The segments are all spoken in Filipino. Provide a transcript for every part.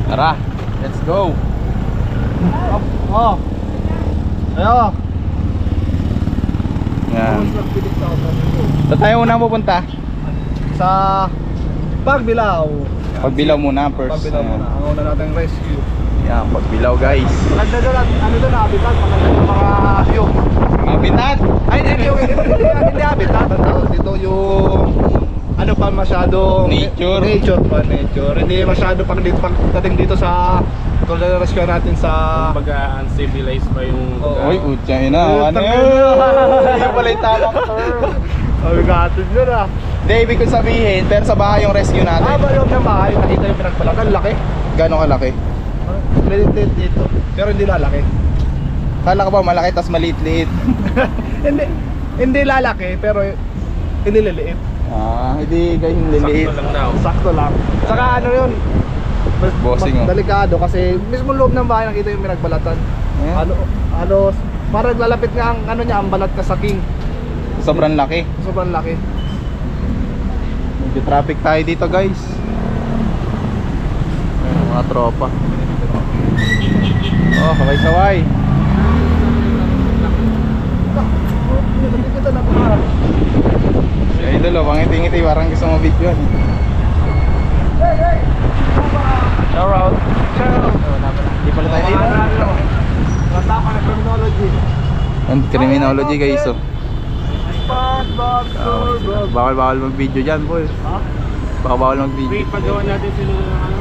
Tara, let's go. Oh. Ayo. Yan. Saan tayo unang pupunta? Sa Pagbilao. Pagbilao muna first. Pagbilao muna. Ang una nating rescue. Yan, Pagbilao guys. Maganda doon, ano doon, habitat, maganda yung mga hayop. Habitat? Ay, hindi habitat. Dito yung ano pa masyado nature pa. Hindi masyado pagdating dito sa tulad ng rescue natin sa Kumbaga uncivilized pa yung Uy, utya na. Ano yun? Hindi pala yung tamang term. Abigatid nyo na. Hindi, ibig ko sabihin, pero sa bahay yung rescue natin. Ba loob ng bahay, nakita yung pinagpalagan, laki. Gano'ng kalaki? Maliit dito, pero hindi lalaki. Kala ko ba malaki tas maliit-liit? Hindi lalaki, pero hindi liliit. Hindi kayo hindi liit. sakto lang daw. Sakto lang. Saka ano yun, Bossing, oh. delikado kasi mismo loob ng bahay nakita yung pinagbalatan. Halos parang lalapit nga ang ano niya, ang balat ka sa king. Sobrang laki. Sobrang laki. Medyo traffic tayo dito guys. Ayun, mga tropa. Oh, saway-saway. Si Idol, oh, pangiti-ngiti, parang gusto mo video. Shout out. Hindi pala tayo dito. Kasama ng criminology. Ang criminology guys, oh. SpongeBob. Bawal mag-video dyan, boy. Ha? Bawal mag-video. Wait, pagawa natin sila ng ano?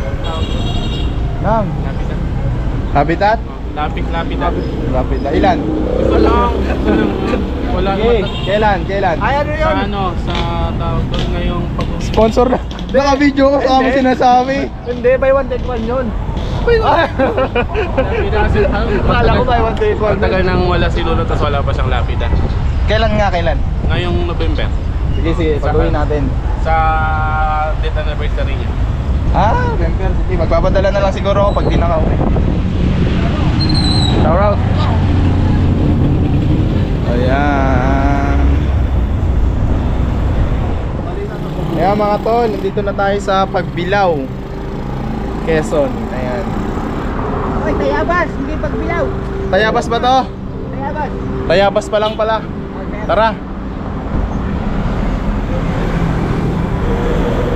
Nang Lapitan. habitat? Lapitan. Habitat. Ilan? Ito lang. Wala Okay, naman. kailan? Ay, ano Sa yun? ano, sa tawag doon ngayong Sponsor na. Naka-video ko sa amin sinasabi. Hindi, buy one take one yun. Akala ko buy one take one. Tagal nang wala si Lolo, tas wala pa siyang lapitan. Kailan nga, kailan? Ngayong November. Sige, pagawin natin. Sa death anniversary niya. November. Sige, magpapadala na lang siguro ako pag di nakauwi. Shout out. Ayan. Ayan mga tol, nandito na tayo sa Pagbilao, Quezon. Ayan. Oy, Tayabas, hindi Pagbilao. Tayabas ba to? Tayabas. Tayabas pa lang pala. Tara.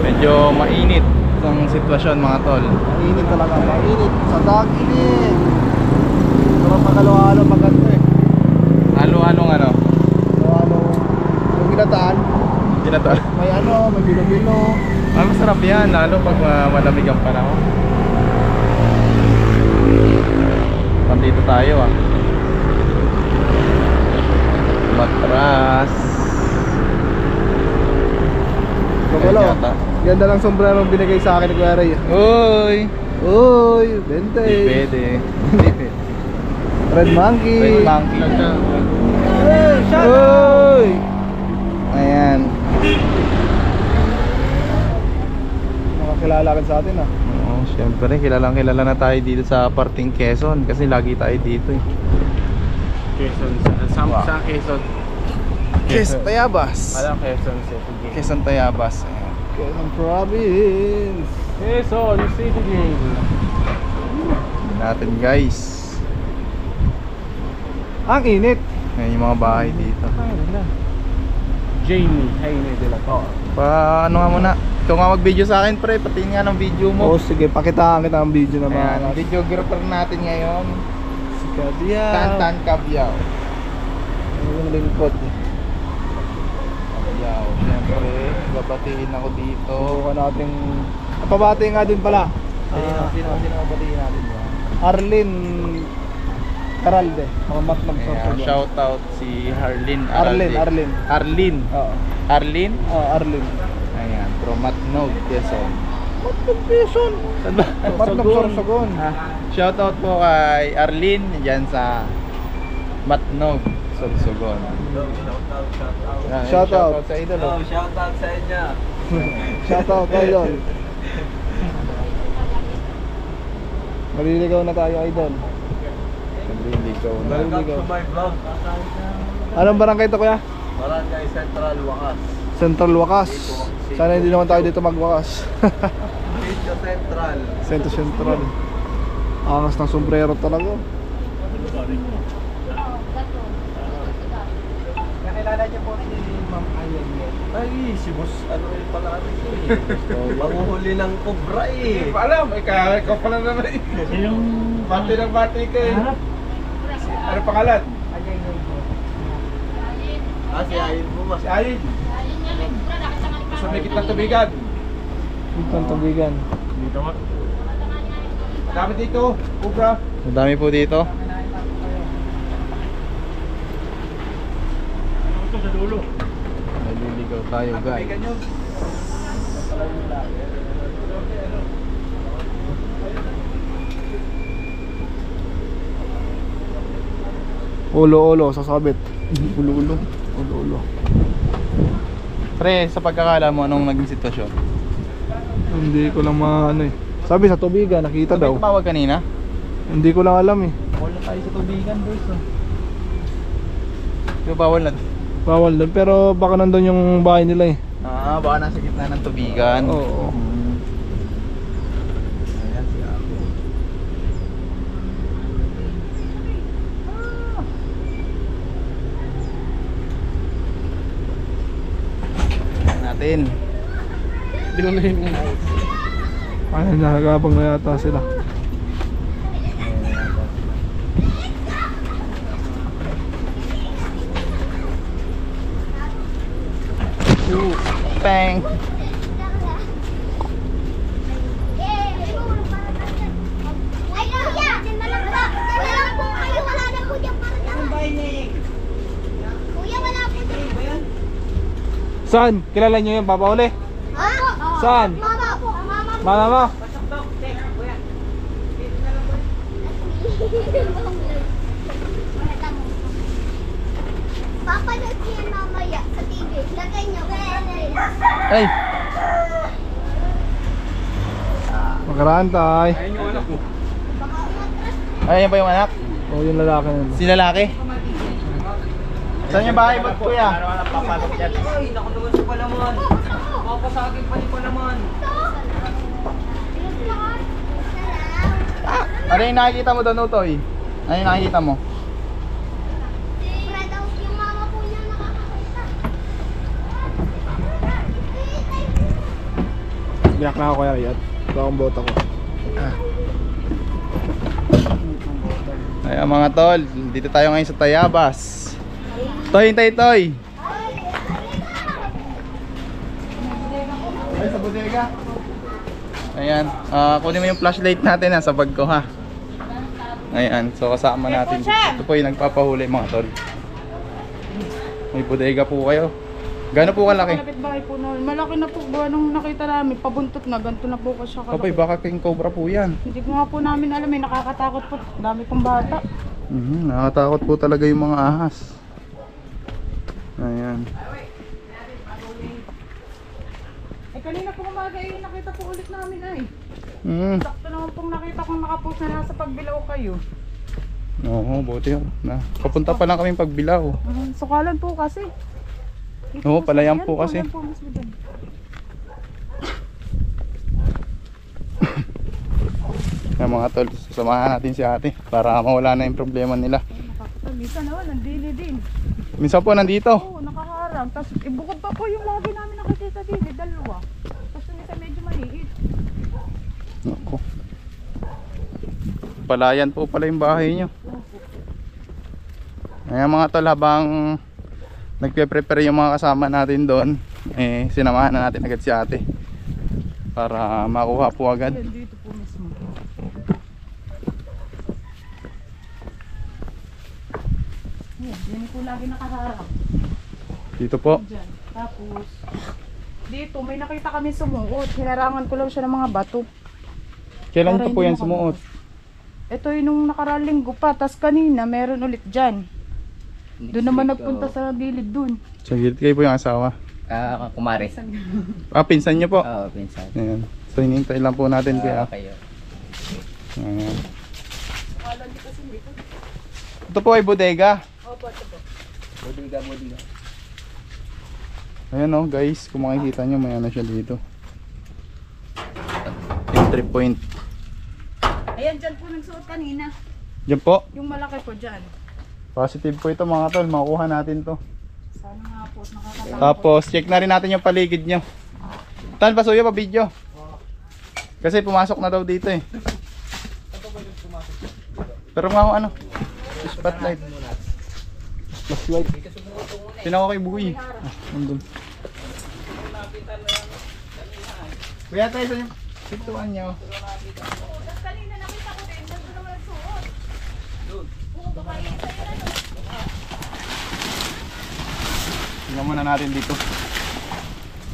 Medyo mainit ang sitwasyon mga tol. Mainit talaga, mainit. Sa tag-init. Pero pagkalo-halo maganda eh. Halo-halong ano? Halo-halo. Yung ginataan, Ginataon. may ano, may bilo-bilo. Masarap yan, lalo pag malamig ang panahon. Nandito tayo Matras. Magalo. Ayan yata. Ganda lang sombrero binigay sa akin ni Kuya Ray. Uy! Uy, 20. Hindi pwede. Hindi pwede. Red Monkey. Red monkey. Hey, shout out. Uy! Ayan. Nakakilala ka sa atin ah. Oo, syempre kilala na tayo dito sa parting Quezon kasi lagi tayo dito eh. Quezon. Sa Quezon. Quezon Tayabas. Alam Quezon City. Quezon Tayabas. Ayan. Quezon Province. Quezon City. Natin guys. Ang init. Ayan yung mga bahay dito. Jamie Jaime de la Torre. Ano nga muna? Ikaw nga mag-video sa akin pre, pati nga ng video mo. Oh, sige, pakitaan kita ang video na Ayan, mga videographer natin ngayon. si Kabiya. Tantan Cabiao. Yung lingkod. Cabiao. Siyempre, babatiin ako dito. Subukan natin. Pabati nga din pala. Sino babatiin natin ba? Arlene Caralde. Mamat Ayan, mag-sorry. shout out si Harlin Arlene, Aralde. Arlene. Arlin. Oo. Arlin? Arlene. Ayan, from Matnog, Quezon. Quezon. Saan ba? Matnog Sorsogon. Shout out po kay Arlin dyan sa Matnog, Sorsogon. Shout out sa idol. Oh. Shout out sa inyo. Shout out idol. Maliligaw na tayo idol. Naliligaw na. Maliligaw. my vlog. Anong barangay to kuya? Barangay Central Wakas. Central Wakas. Sana hindi naman tayo dito magwakas. Sitio Central. Sento Central. Angas ng sombrero talaga. Nakilala niyo po si Ma'am Ayan yan. Ay, si boss, ano yung pala ano eh. Manguhuli ng cobra eh. Hindi pa alam, ikaw pala naman eh. Yung Bati ng bati ka eh. Ano pangalan? Ayan yan po. si Ayin po mas. Si Ayin. Sa may kitang tubigan. Itong tubigan. Dito nga. Dami dito, Cobra. Madami po dito. Ito sa dulo. Naliligaw tayo guys. Tubigan yun. Ulo-ulo, sasabit. Ulo-ulo. Ulo-ulo. Pre, sa pagkakala mo, anong naging sitwasyon? Hindi ko lang maano eh. Sabi sa tubigan, nakita daw. May tumawag kanina? Hindi ko lang alam eh. Wala tayo sa tubigan, boys. Di ba bawal na? Bawal doon, pero baka nandun yung bahay nila eh. Ah, baka nasa gitna ng tubigan. Oo. Ayan si Ate. Ayan natin. Hindi ko na yun. Ay, nakagabang na yata sila. Peng. Ay, kuya! Wala lang po kayo, wala na po dyan para sa akin. Kuya, wala po dyan. Saan? Kilala nyo yung Papa Uli? Ha? Saan? Mama po, mama po. Mama mo? Papanood niyo yan mamaya sa TV. Lagay niyo. Ay! Makaraan tay. Ay, yan ba yung anak? O yung lalaki na. Si lalaki? Saan yung bahay mo, kuya? Ay, naku naman sa palaman. Papasagin pa ni palaman. Ano yung nakikita mo doon, Utoy? Ano yung nakikita mo? Fred, yung mama po niya nakakakita. Biyak na ako kaya Riyad. Ito akong bota ko. Ayan mga tol, dito tayo ngayon sa Tayabas. Toy, hintay, Toy! Ay, sa bodega. Ayan, kunin mo yung flashlight natin sa bag ko ha. Ayan, so kasama natin. Ito po yung nagpapahuli mga tol. May bodega po kayo. Gano'n po kalaki? Malapit bahay po na. Malaki na po ba nung nakita namin, pabuntot na, ganito na po kasi siya Kapay, kalaki. baka king cobra po yan. Hindi ko nga po namin alam, nakakatakot po. Dami pong bata. Nakakatakot po talaga yung mga ahas. Ayan. Eh kanina po umaga nakita po ulit namin ay. Sakto naman pong nakita kong nakapost na nasa Pagbilao kayo. Oo, buti yun. Papunta pa lang kaming Pagbilao. Sukalan po kasi. Dito Oo, po sa- palayan yan po kasi. Yan po mismo dyan. Yan mga tol, sasamahan natin si ate para mawala na yung problema nila. Minsan naman, nandili din. Minsan po nandito. Oo, nakaharang. Tapos ibukod pa po yung lagi namin nakikita din, dalawa. Tapos minsan medyo maliit. Naku. Palayan po pala yung bahay nyo. Ayan mga tol, habang nagpe-prepare yung mga kasama natin doon, sinamahan na natin agad si ate para makuha po agad. Yan, dito po mismo. Yan po lagi nakaharap. Dito po. Diyan. Tapos, dito may nakita kami sumuot. Hinarangan ko lang siya ng mga bato. Kailan Para po hindi yan sumuot? Ito yung nung nakaraang linggo pa. Tapos kanina, meron ulit dyan. Doon naman nagpunta sa gilid dun. Sa gilid kayo po yung asawa. Kumare. Pinsan nyo po. Oo, pinsan. Ayan. So hinihintay lang po natin kuya. Kayo. Ayan. Ito po ay bodega. Budiga. Ayan o guys, kung makikita nyo may ano siya dito. entry point. Ayan, dyan po nagsuot kanina. Diyan po. Yung malaki po dyan. Positive po ito mga tol. Makukuha natin to. Sana nga po, nakakatawa. Tapos check na rin natin yung paligid nyo. Tal, pasuyo pa video. Kasi pumasok na daw dito eh. Pero nga ano, spotlight. Flashlight. Tinawag kay Bugoy. Nandun. Kuya tayo sa yung pintuan nyo. Kanina nakita ko din, nandun naman nagsuot. Oo, baka isa yun ano. Tingnan muna natin dito.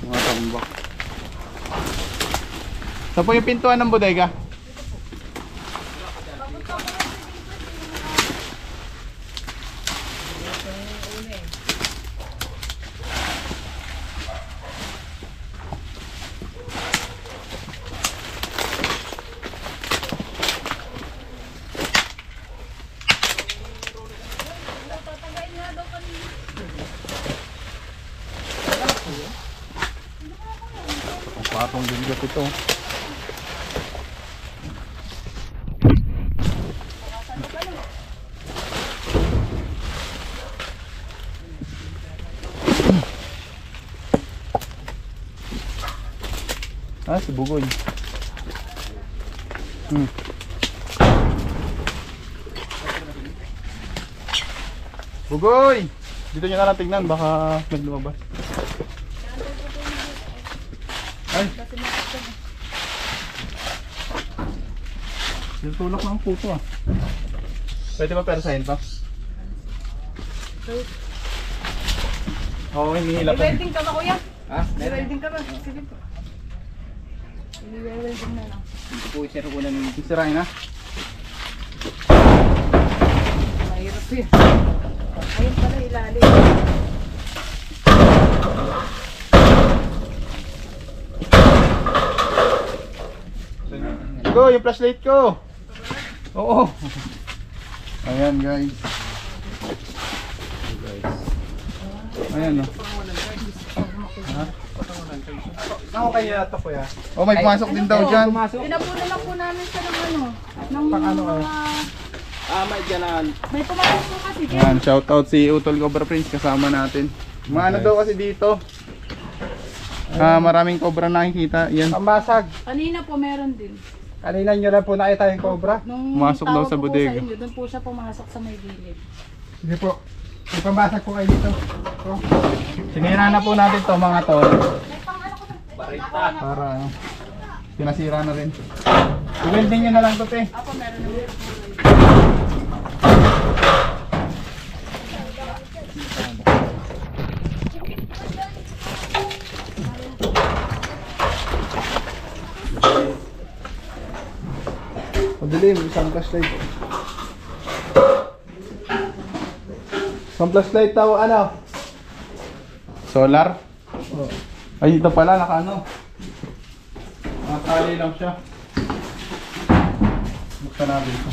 Mga tambak. Saan po yung pintuan ng bodega? Patong bigat ito. Ah, si Bugoy. Bugoy! Dito nyo na lang tignan, baka naglumabas. Ay! Tulak na ang puto ah. Pwede ba persahin to? Oo, hinihila pa. I-welding ka ba kuya? Ha? I-welding ka ba? Sige po. I-welding na lang. Ito po sir ko ng Sisirain na. Mahirap yun. Ayun pala ilalim. Go, yung flashlight ko. Oo. Ayan guys. Ayan o. Ako kaya ito kuya. Oh, may pumasok din daw dyan. Pinapunan lang po namin siya ng ano. Ng mga... May dyanan. May pumasok po kasi dyan. Ayan, shoutout si Utol Cobra Prince kasama natin. Maano daw kasi dito. Maraming cobra nakikita. Yan. Pambasag. Kanina po meron din. Kanina nyo lang po nakita yung cobra. Nung Pumasok daw tawag sa ko po bodega. inyo, doon po siya pumasok sa may gilid. Sige po. May pambasag po kayo dito. Sinira na po natin to mga tol. May pang ano ko Para pinasira na rin. I-welding nyo na lang to te. Ako meron naman. Madilim, isang flashlight. Isang flashlight daw, ano? Solar. Ay, ito pala, naka ano. Nakatali lang siya. Buksan natin ito.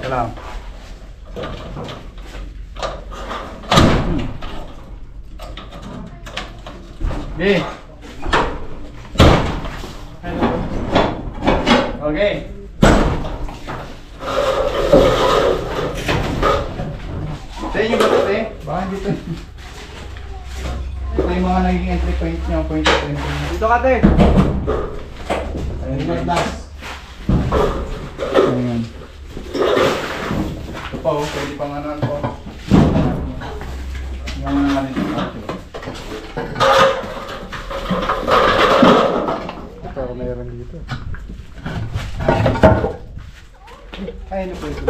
Salam. Okay. Okay. Sa inyo ba ito eh? Baka dito. Ito yung mga naging entry point nyo. Point of entry nyo. Dito ka, te. Ayan. Dito ka. Ayan. Ito pa oh, pwede pa nga naman po. Yung mga natin ito. Pero mayroon dito. Ay, ano po ito?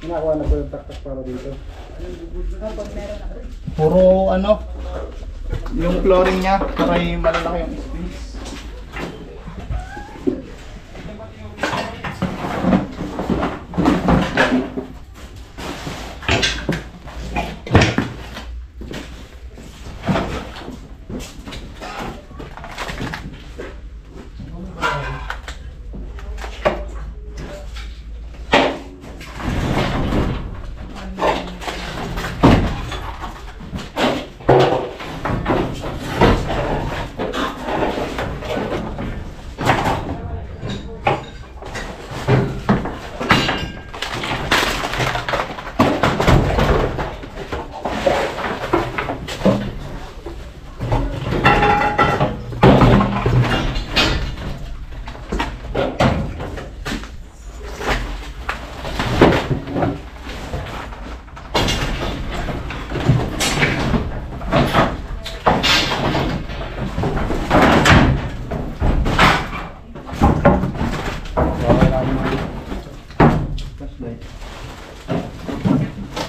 Nakuha na po yung taktak para dito. Puro ano, yung flooring niya, para yung malalaki yung space.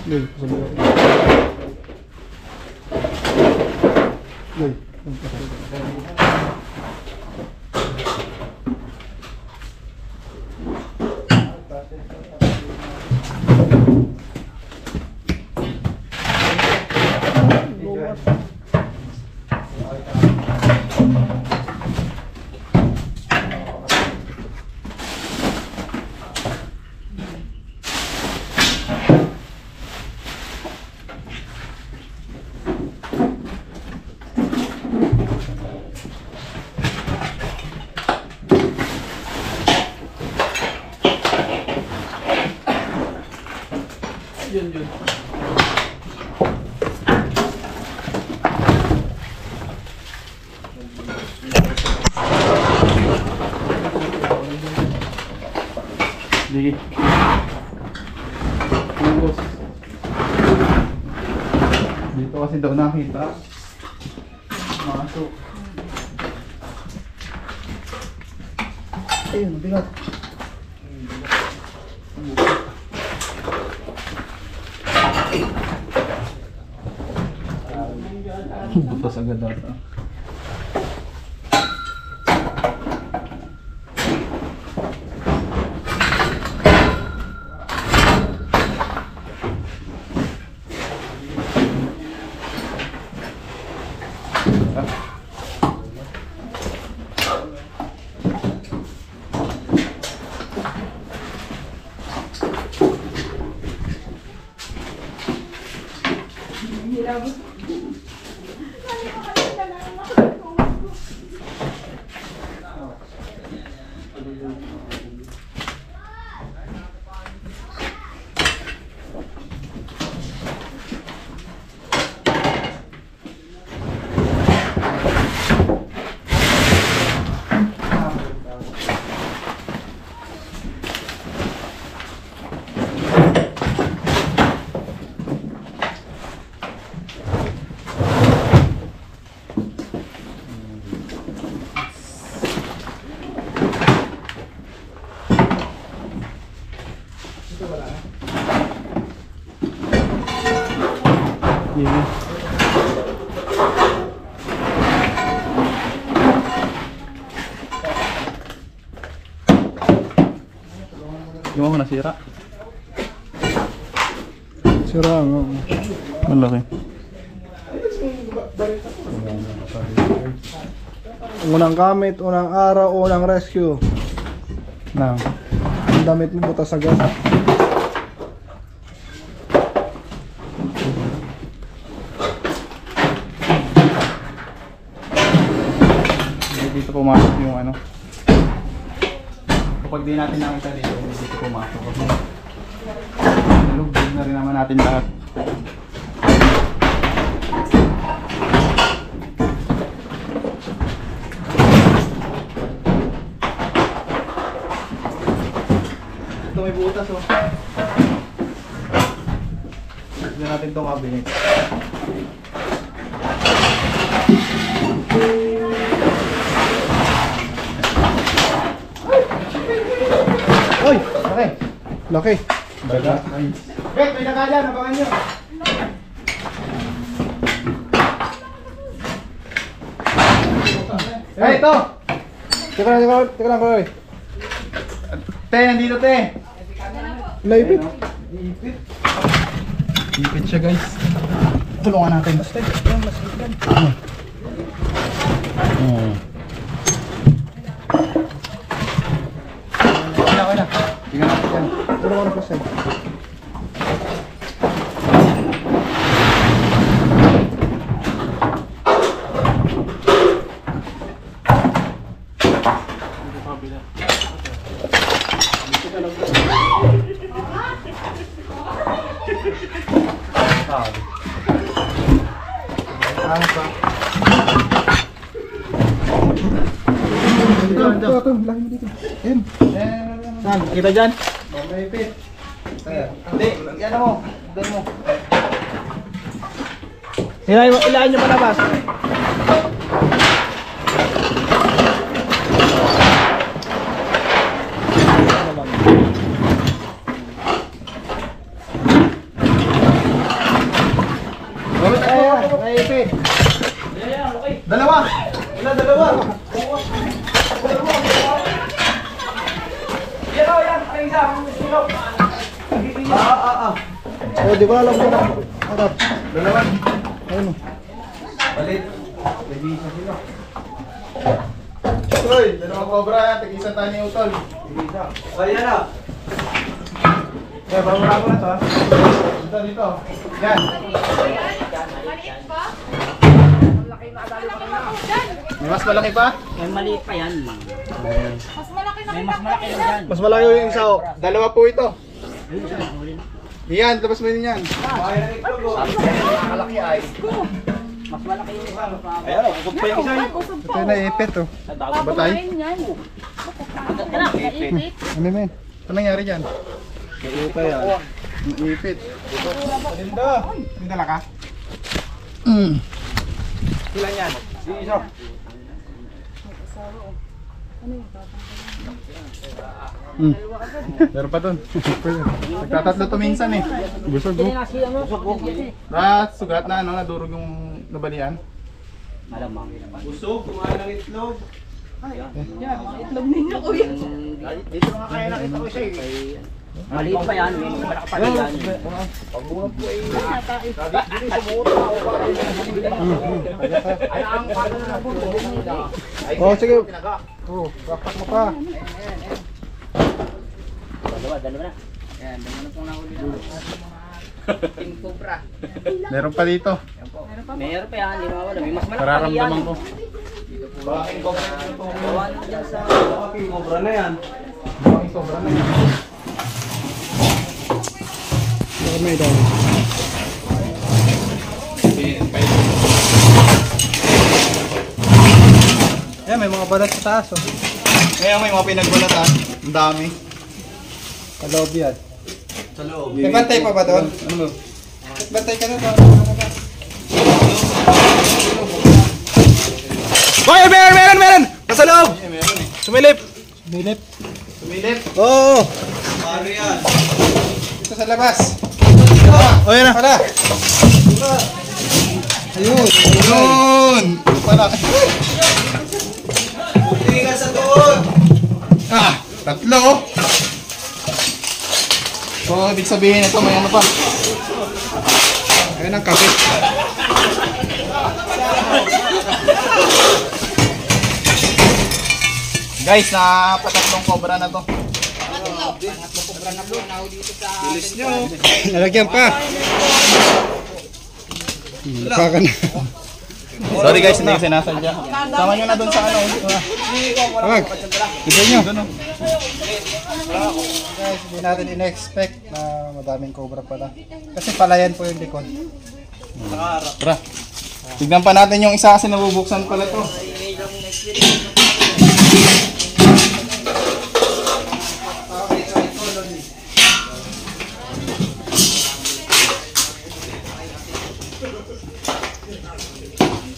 Gay, sabi ako. Gay. Sige. Ubos. Dito kasi daw nakita. Masok. Ayun, bigat. Butas agad ata. Yung ako nasira. Sira nga. Malaki. Unang gamit, unang araw, unang rescue. Nang. Ang damit mo butas agad. Dito pumasok yung ano. Kapag di natin nakita dito, dito pumasok kasi nalugod na rin naman natin lahat. Ito may butas oh. Tignan natin itong cabinet. Oy! Okay. Laki. Daga. Nice. Wait, may daga dyan. Abangan nyo. Eh, ito! Teka lang, Koy. Te, nandito te. Laipit. Ipit siya guys. Tulungan natin. Basta. Okay na. Tingnan natin yan. Puro ko na kasi. Ito, laki mo dito. Ayun. Saan? Kita dyan? Ipit. Hindi. Yan mo. Doon mo. Ilahin nyo palabas. Oh, di ba alam ko na? Harap. Dalawa. Ayun. Balit. Uy, dalawang cobra. Tig-isa tayo ni Utol. Ayan na. Kaya, babura ko na to. Dito, dito. Yan. May mas malaki pa? May maliit pa yan. Mas malaki na May mas malaki na yan. Mas malayo yung isa oh. Dalawa po ito. Yan, labas mo din yan. Malaki ay. Mas malaki yung isa. Ayan o, kusog pa yung isa yun. Ito na ipit oh. Batay. yan. Anak, naipit. Ano men? Ano nangyari dyan? Ito yan. Ipit. Lindo. May dala ka? Ilan yan? Si isa. Meron pa dun. Nagtatatlo to minsan eh. Busog oh. Sugat na ano, nadurog yung nabalian. Malamang. Busog, kumain ng itlog. Itlog ninyo, kuya. Dito nga kaya nakita ko siya eh. Maliit pa yan. May mas malaki pa rin yan. Pagbuhat po eh. Oh, sige. Oh, rapak mo pa. Dalawa na. Yan, dalawa na pong nahuli na. Team Cobra. Meron pa dito. Meron pa yan, di mawala. May mas malaki pa rin yan. Nararamdaman ko. Gawa na dyan sa... Cobra na yan. Sobra na yan. Baka may daw. Eh, may mga balat sa taas oh. Ngayon may mga pinagbalatan. Ang dami. Kaloob yan. Sa loob. May bantay pa ba doon? Ano mo? Bantay ka na doon. Hoy, meron! Nasa loob! Sumilip! Sumilip. Oo! Pare yan. Dito sa labas. Oh, yan na. Pala. Ayun. Ayun. Pala. Buti ka sa doon. Tatlo. So, ibig sabihin ito may ano pa. Ayun ang kapit. Guys, napatatlong cobra na to. Bilis nyo. Nalagyan pa. Nakakan na. Sorry guys, hindi ko sinasadya. Sama nyo na dun sa ano. Wag. Ito nyo. Dun, oh. Guys, hindi natin in-expect na madaming cobra pala. Kasi palayan po yung likod. Tara. Tignan pa natin yung isa kasi nabubuksan pala to.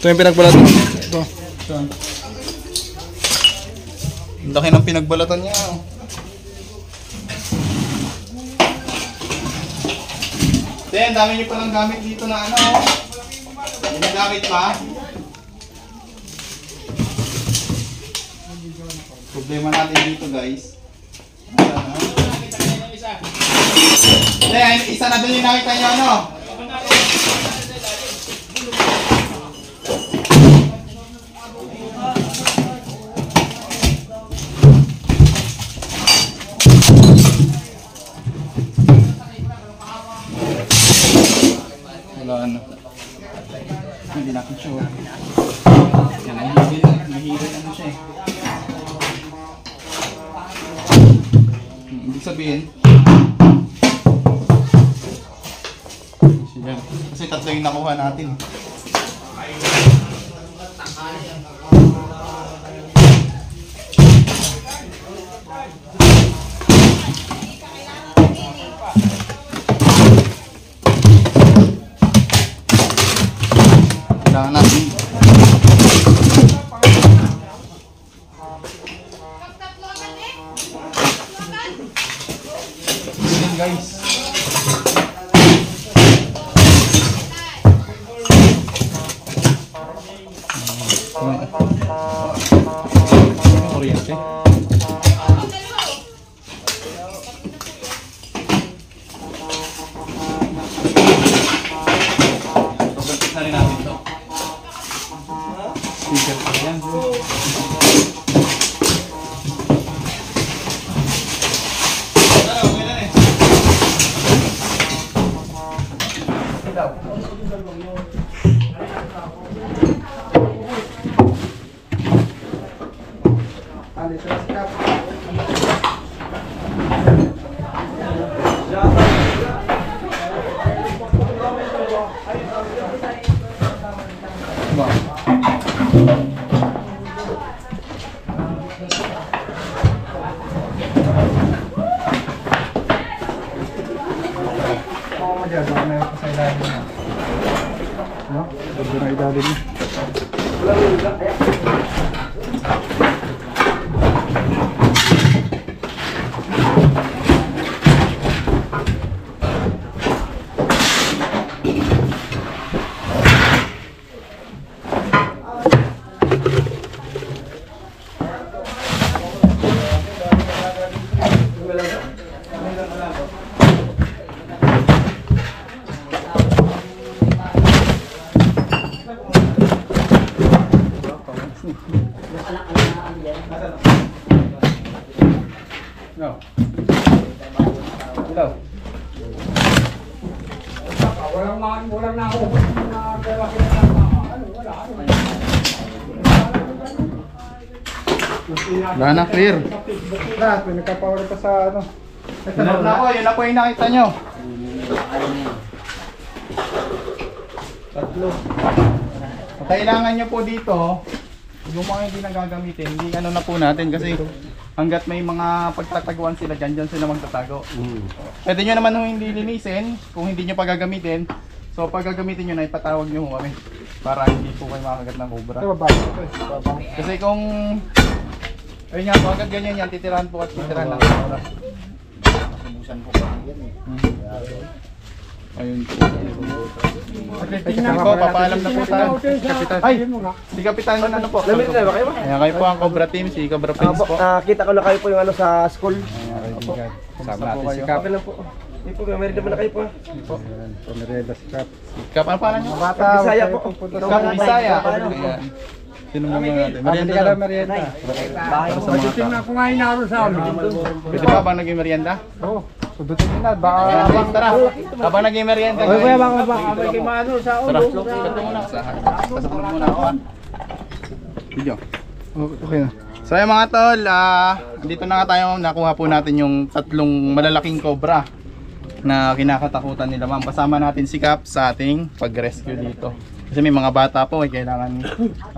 Ito yung pinagbalatan. Ito. Ang laki ng pinagbalatan niya. Oh. Then, dami niyo palang gamit dito na ano. Ginagamit pa. Problema natin dito guys. Then, isa na doon yung nakita niyo ano. Wala ano. Hindi natin sure. Yan, mahirap ano siya eh. Ibig sabihin, kasi tatlo yung nakuha natin. Kailangan natin yun guys. Kuryente. Dito na si Kap. Magagawa na yung sa ilalim niya. No? Doon na ilalim niya. No. Hello. Walang na ako. Wala na, clear. Lahat, may nagkapawala pa sa ano. Yun na po yung nakita nyo. Tatlo. Kailangan nyo po dito, yung mga hindi nagagamitin, hindi ano na po natin kasi hanggat may mga pagtataguan sila dyan sila magtatago. Pwede nyo naman hindi linisin kung hindi nyo pagagamitin. So pag gagamitin nyo na ipatawag nyo kami para hindi po kayo makagat ng cobra. Ito, babae ito eh. Babae. Kasi kung ayun nga po, agad ganyan yan, titirahan po at titirahan ng cobra. Subusan po pa yan eh. Ayun po. Tingnan po, papaalam na po tayo. Kapitan, Ay! sige mo nga. Si Kapitan ano po? Lamit na ba kayo? Ayan, kayo po ang Cobra Team, si Cobra Prince po. Nakita ko na kayo po yung ano sa school. Kaibigan, kasama natin si Kap. Okay lang po. Hindi po, may meron na kayo po. Pamereda si Kap. Kap, ano pangalan nyo? Bata, Bisaya huwag po. kayo pupunta Kap, sa Bisaya. Ayan. Sino mo natin? Merienda Merienda ka daw. merienda. Bahay Para sa mga tao. ko nga inaaro sa amin. Pwede ba habang naging merienda? Oo, sudutin mo na. Baka Ayan, Prince, tara. Habang naging merienda. Oy, kuya, baka may kimano sa Tara, ikaw muna. Kasasunod muna ako. Video. Okay na. So ayun mga tol, dito na nga tayo, nakuha po natin yung tatlong malalaking cobra na kinakatakutan nila ma'am. Kasama natin si Kap sa ating pag-rescue dito. Kasi may mga bata po, kailangan...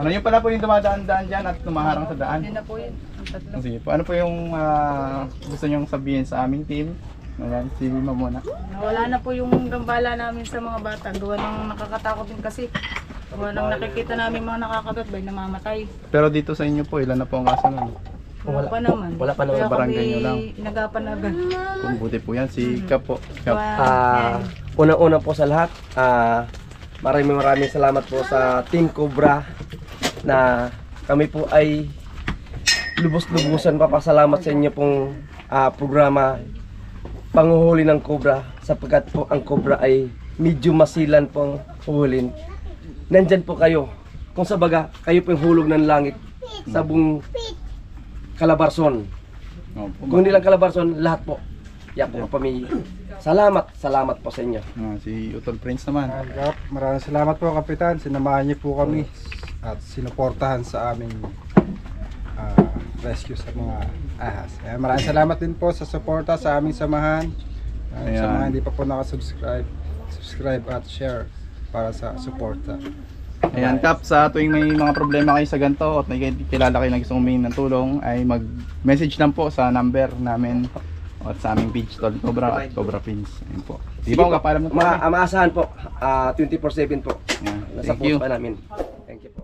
Ano yun pala po yung dumadaan-daan dyan at tumaharang sa daan? Yun na po yun. Ang tatlo. Sige po, ano po yung gusto nyong sabihin sa aming team? Ayan, si Mima muna. Wala na po yung gambala namin sa mga bata. Gawa ng nakakatakot din kasi. Gawa ng nakikita namin mga nakakagat bay namamatay. Pero dito sa inyo po, ilan na po ang kaso nun? Wala pa naman. Wala pa naman. Kaya Sa barangay kami nyo lang. inagapan agad. Kung buti po yan, si Kap po. Kap. Unang-una po sa lahat, maraming salamat po sa Team Cobra na kami po ay lubos-lubusan papasalamat sa inyo pong programa Panguhuli ng Cobra sapagkat po ang Cobra ay medyo masilan pong huhulin. Nandyan po kayo. Kung sa baga, kayo po yung hulog ng langit sa buong Calabarzon. Kung hindi lang Calabarzon, lahat po. Yan po ang pamilya. Salamat po sa inyo. Si Utol Prince naman. Kap, maraming salamat po Kapitan. Sinamahan niyo po kami at sinuportahan sa aming rescue sa mga ahas. Maraming salamat din po sa suporta sa aming samahan. Sa mga hindi pa po nakasubscribe, subscribe at share para sa suporta. Ayan Kap, sa tuwing may mga problema kayo sa ganito at may kilala kayo na gusto humingi ng tulong ay mag-message lang po sa number namin at sa aming page Tol Cobra at Cobra Prince. Ayun po. Di ba kung kapalam na po? Maasahan po, 24/7 po. Ayan, Nasa thank you. post pa namin. Thank you po.